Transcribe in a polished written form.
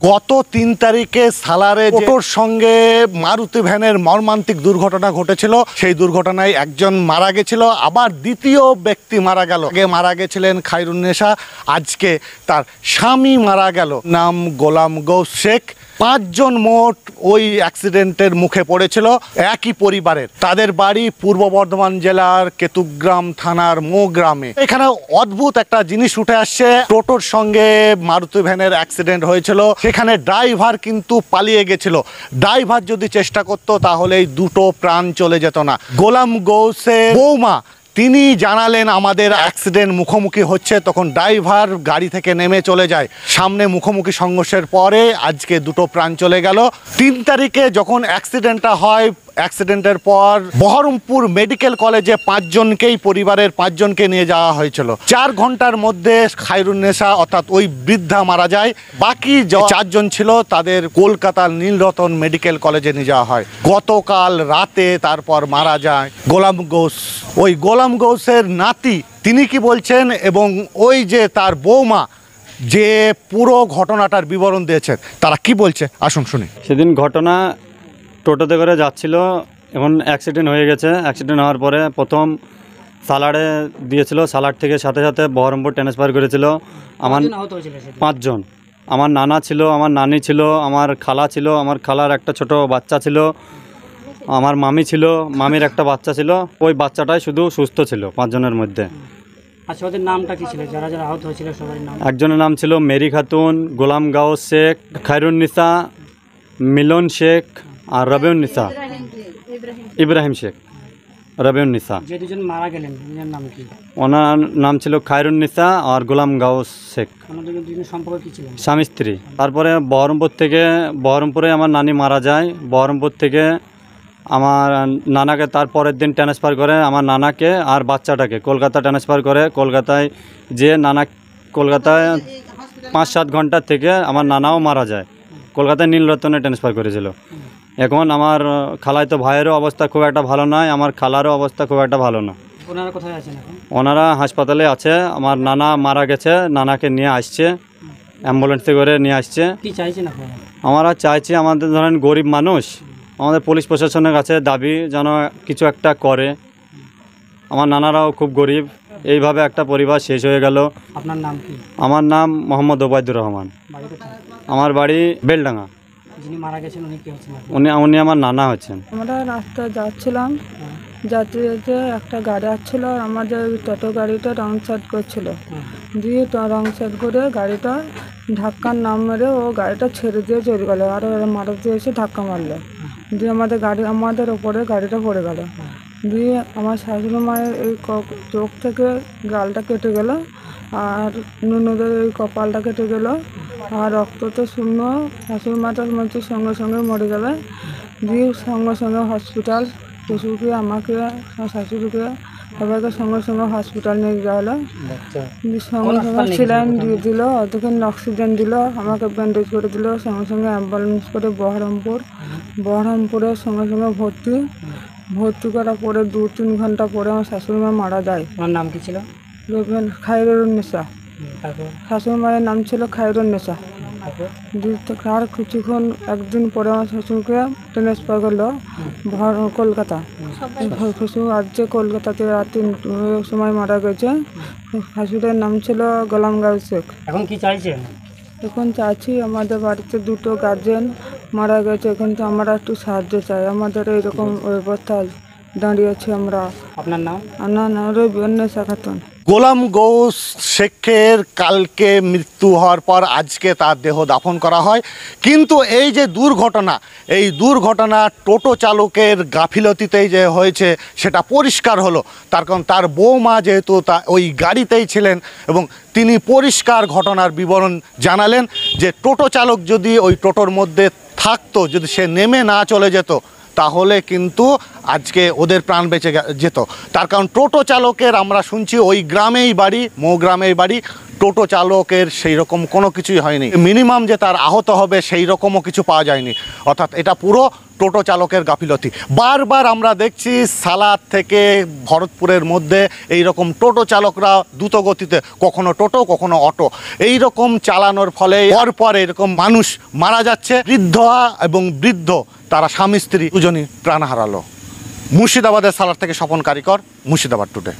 গত ৩ তারিখে সালারে টোটোর সঙ্গে মারুতি ভ্যানের মর্মান্তিক দুর্ঘটনা ঘটেছিল। সেই দুর্ঘটনায় একজন মারা গেছিল, আবার দ্বিতীয় ব্যক্তি মারা গেল। আগে মারা গেছিলেন খায়রুন্নেসা, আজকে তার স্বামী মারা গেল, নাম গোলাম গৌস শেখ। ৫ জন মোট ওই অ্যাক্সিডেন্টের মুখে পড়েছিল, একই পরিবারের। তাদের বাড়ি পূর্ব বর্ধমান জেলার কেতুগ্রাম থানার মো গ্রামে। এখানে অদ্ভুত একটা জিনিস উঠে আসছে। টোটোর সঙ্গে মারুতি ভ্যানের অ্যাক্সিডেন্ট হয়েছিল, সেখানে ড্রাইভার কিন্তু পালিয়ে গেছিল। ড্রাইভার যদি চেষ্টা করতো তাহলে এই দুটো প্রাণ চলে যেত না। গোলাম গৌসের বৌমা তিনি জানালেন আমাদের অ্যাক্সিডেন্ট মুখোমুখি হচ্ছে, তখন ড্রাইভার গাড়ি থেকে নেমে চলে যায়। সামনে মুখোমুখি সংঘর্ষের পরে আজকে দুটো প্রাণ চলে গেল। ৩ তারিখে যখন অ্যাক্সিডেন্টটা হয়, অ্যাক্সিডেন্টের পর বহরমপুর মেডিকেল কলেজে ৫ জনকেই, পরিবারের ৫ জনকে নিয়ে যাওয়া হয়েছিল। ৪ ঘন্টার মধ্যে খায়রুন্নেসা অর্থাৎ ওই বৃদ্ধা মারা যায়। বাকি ৪ জন ছিল তাদের কলকাতার নীলরতন মেডিকেল কলেজে নিয়ে যাওয়া হয়। গতকাল রাতে তারপর মারা যায় গোলাম গৌস। ওই গোলাম গৌসের নাতি তিনি কি বলছেন এবং ওই যে তার বৌমা যে পুরো ঘটনাটার বিবরণ দিয়েছেন, তারা কি বলছে আসুন শুনি। সেদিন ঘটনা, টোটোতে করে যাচ্ছিল, এখন অ্যাক্সিডেন্ট হয়ে গেছে। অ্যাক্সিডেন্ট হওয়ার পরে প্রথম সালারে দিয়েছিল, সালার থেকে সাথে সাথে বহরমপুর ট্রান্সফার করেছিল। আমার ৫ জন, আমার নানা ছিল, আমার নানি ছিল, আমার খালা ছিল, আমার খালার একটা ছোট বাচ্চা ছিল, আমার মামি ছিল, মামির একটা বাচ্চা ছিল। ওই বাচ্চাটাই শুধু সুস্থ ছিল ৫ জনের মধ্যে। আচ্ছা, ওদের নামটা কি ছিল যারা যারা আহত হয়েছিল? সবার নাম? একজনের নাম ছিল মেরি খাতুন, গোলাম গাউস শেখ, খায়রুন্নেসা, মিলন শেখ আর রবিউন্নেসা, ইব্রাহিম শেখ, রবিউন্নেসা। যে দুজন মারা গেলেন ওনার নাম কি? ওনার নাম ছিল খায়রুন্নেসা আর গোলাম গাউস শেখ। ওনাদের দুজনের সম্পর্ক কি ছিল? স্বামী স্ত্রী। তারপরে বহরমপুরে আমার নানি মারা যায়। বহরমপুর থেকে আমার নানাকে তার পরের দিন ট্রান্সফার করে, আমার নানাকে আর বাচ্চাটাকে কলকাতা ট্রান্সফার করে। কলকাতায় যে কলকাতায় ৫-৭ ঘন্টা থেকে আমার নানাও মারা যায়। কলকাতায় নীলরতনে ট্রান্সফার করেছিল। এখন আমার খালাতো ভাইয়েরও অবস্থা খুব একটা ভালো নয়, আমার খালারও অবস্থা খুব একটা ভালো না। ওনারা কোথায় আছেন এখন? ওনারা হাসপাতালে আছে। আমার নানা মারা গেছে, নানাকে নিয়ে আসছে, অ্যাম্বুলেন্সে করে নিয়ে আসছে। কি চাইছেন আপনারা? আমরা চাইছি, আমাদের ধরেন গরিব মানুষ, আমাদের পুলিশ প্রশাসনের কাছে দাবি যেন কিছু একটা করে। আমার নানারাও খুব গরিব, এইভাবে একটা পরিবার শেষ হয়ে গেল। আপনার নাম কি? আমার নাম মোহাম্মদ ওবায়দুর রহমান। বাড়ি কোথায়? আমার বাড়ি বেলডাঙ্গা। যিনি মারা গেছেন উনি কি হচ্ছেন? উনি আমার নানা হচ্ছেন। আমরা রাস্তায় যাচ্ছিলাম, যাতে যেতে একটা গাড়ি আসছিল, আর আমাদের টোটো গাড়িটা রং সাইড করছিল। দিয়ে রং সাইড করে গাড়িটা ধাক্কার নাম মেরে ও গাড়িটা ছেড়ে দিয়ে চলে গেলো, আর ওরা মারুতি এসে ধাক্কা মারলো। দিয়ে আমাদের ওপরে গাড়িটা পড়ে গেল। দিয়ে আমার শাশুড়ি মায়ের এই চোখ থেকে গালটা কেটে গেল, আর নুনুদের এই কপালটা কেটে গেল, আর রক্ত তো শূন্য। শাশুড়ি মাটার মধ্যে সঙ্গে সঙ্গে মরে গেলে। দিয়ে সঙ্গে সঙ্গে হসপিটাল, শ্বশুরকে, আমাকে, শাশুড়িকে, সবাইকে সঙ্গে সঙ্গে হসপিটাল নিয়ে যাওয়া হলো। সঙ্গে সঙ্গে স্যালাইন দিয়ে দিল, অতক্ষণ অক্সিজেন দিল, আমাকে ব্যান্ডেজ করে দিল। সঙ্গে সঙ্গে অ্যাম্বুলেন্স করে বহরমপুরে সঙ্গে সঙ্গে ভর্তি করার পরে 2-3 ঘন্টা পরে আমার শাশুড়ি মা মারা যায়। ওনার নাম কি ছিল? খায়রুন্নেসা। তারপর শাশুড়ি মায়ের নাম ছিল খায়রুন্নেসা। আর কিছুক্ষণ একদিন পরে আমার শ্বশুরকে ট্রান্সফার করলো কলকাতা। শ্বশুর আজকে কলকাতাতে রাত 3টার সময় মারা গেছে। শাশুড়ের নাম ছিল গোলাম গাউস শেখ। এখন কি চাইছেন? এখন চাইছি, আমাদের বাড়িতে 2টো গার্জেন মারা গেছে, এখন তো আমরা একটু সাহায্য চাই। আমাদের এইরকম অবস্থা দাঁড়িয়েছি আমরা। আপনার নাম? আমার নাম রবিউন্নেসা খাতুন। গোলাম গৌস শেখের কালকে মৃত্যু হওয়ার পর আজকে তার দেহ দাফন করা হয়। কিন্তু এই যে দুর্ঘটনা টোটো চালকের গাফিলতিতেই যে হয়েছে সেটা পরিষ্কার হলো। তার কারণ তার বৌমা যেহেতু ওই গাড়িতেই ছিলেন এবং তিনি পরিষ্কার ঘটনার বিবরণ জানালেন যে টোটো চালক যদি ওই টোটোর মধ্যে থাকতো, যদি সে নেমে না চলে যেত, তাহলে কিন্তু আজকে ওদের প্রাণ বেঁচে যেত। তার কারণ টোটো চালকের আমরা শুনছি ওই গ্রামেই বাড়ি, মো গ্রামেই বাড়ি। টোটো চালকের সেই রকম কোনো কিছুই হয়নি। মিনিমাম যে তার আহত হবে সেই রকমও কিছু পাওয়া যায়নি। অর্থাৎ এটা পুরো টোটো চালকের গাফিলতি। বারবার আমরা দেখছি সালার থেকে ভরতপুরের মধ্যে এই রকম টোটো চালকরা দ্রুত গতিতে, কখনো টোটো কখনো অটো, এই রকম চালানোর ফলে পর এরকম মানুষ মারা যাচ্ছে। বৃদ্ধ এবং বৃদ্ধ তারা স্বামী স্ত্রী দুজনই প্রাণ হারালো। মুর্শিদাবাদের সালার থেকে স্বপন কারিকর, মুর্শিদাবাদ টুডে।